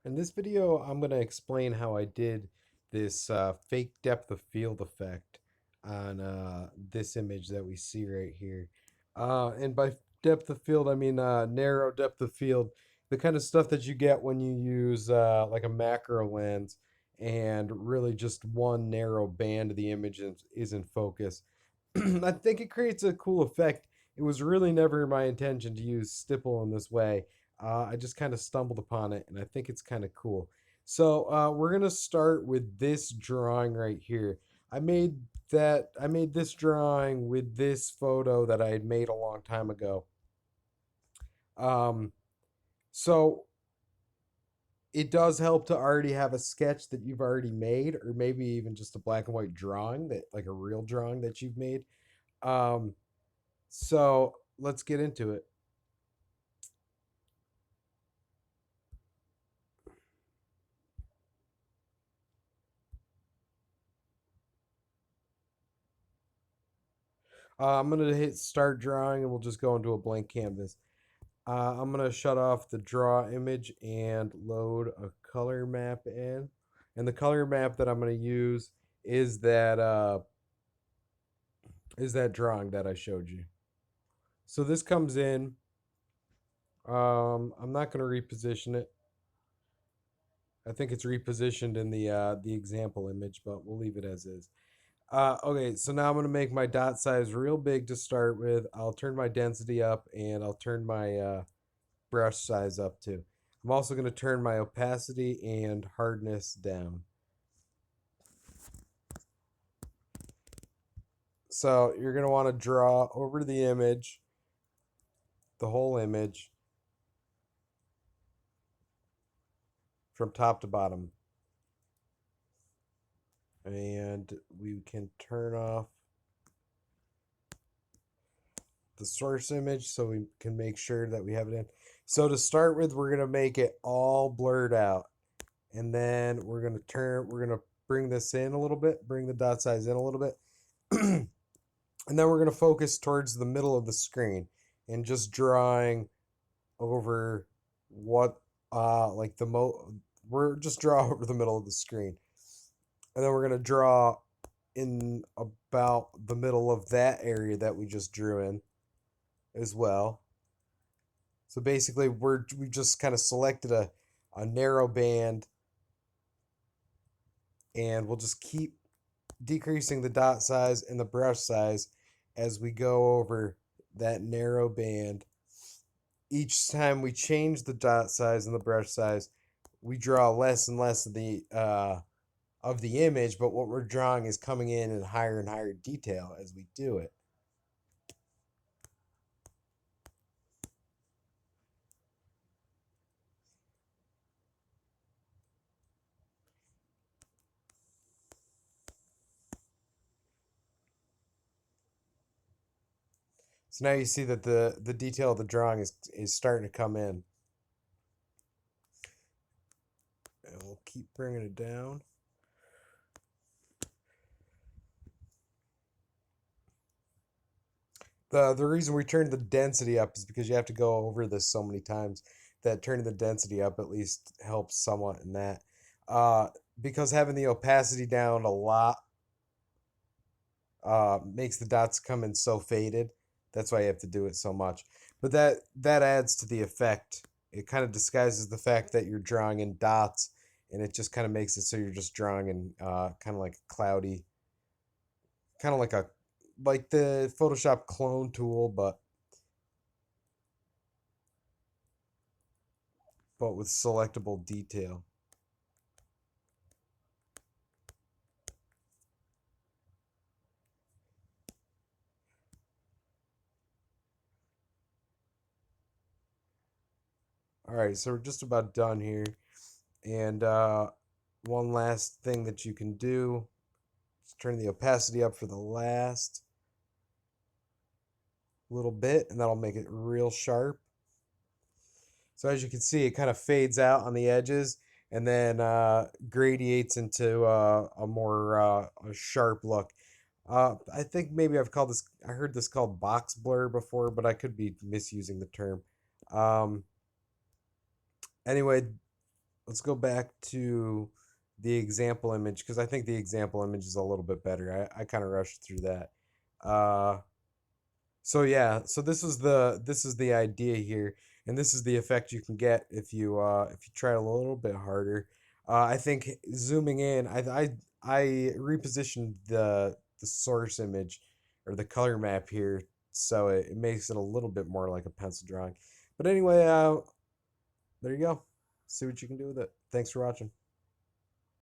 In this video, I'm going to explain how I did this fake depth of field effect on this image that we see right here. And by depth of field, I mean narrow depth of field, the kind of stuff that you get when you use like a macro lens and really just one narrow band of the image is in focus. I think it creates a cool effect. It was really never my intention to use stipple in this way. I just kind of stumbled upon it, and I think it's kind of cool. So we're gonna start with this drawing right here. I made this drawing with this photo that I had made a long time ago. Um, so it does help to already have a sketch that you've already made, or maybe even just a black and white drawing that, like a real drawing that you've made. Um, so let's get into it. I'm going to hit start drawing and we'll just go into a blank canvas. I'm going to shut off the draw image and load a color map in. And the color map that I'm going to use is that drawing that I showed you. So this comes in. I'm not going to reposition it. I think it's repositioned in the example image, but we'll leave it as is. Okay, so now I'm going to make my dot size real big to start with. I'll turn my density up and I'll turn my brush size up too. I'm also going to turn my opacity and hardness down. So you're going to want to draw over the image, the whole image, from top to bottom. And we can turn off the source image so we can make sure that we have it in. So to start with, we're going to make it all blurred out. And then we're going to bring this in a little bit, bring the dot size in a little bit. And then we're going to focus towards the middle of the screen and just drawing over what like we're just draw over the middle of the screen. And then we're going to draw in about the middle of that area that we just drew in as well. So basically we just kind of selected a narrow band, and we'll just keep decreasing the dot size and the brush size as we go over that narrow band. Each time we change the dot size and the brush size, we draw less and less of the image, but what we're drawing is coming in higher and higher detail as we do it. So now you see that the detail of the drawing is starting to come in. And we'll keep bringing it down. The reason we turned the density up is because you have to go over this so many times that turning the density up at least helps somewhat in that. Because having the opacity down a lot makes the dots come in so faded. That's why you have to do it so much. But that adds to the effect. It kind of disguises the fact that you're drawing in dots, and it just kind of makes it so you're just drawing in kind of like cloudy, kind of like the Photoshop clone tool, but with selectable detail. All right, so we're just about done here. And one last thing that you can do is turn the opacity up for the last little bit, and that'll make it real sharp. So as you can see, it kind of fades out on the edges and then gradiates into a more a sharp look. I think maybe I heard this called box blur before, but I could be misusing the term. Um, anyway, let's go back to the example image because I think the example image is a little bit better. I kind of rushed through that. Uh, so yeah, so this is the idea here, and this is the effect you can get if you try a little bit harder. I think zooming in, I repositioned the source image or the color map here, so it makes it a little bit more like a pencil drawing. But anyway, there you go. See what you can do with it. Thanks for watching.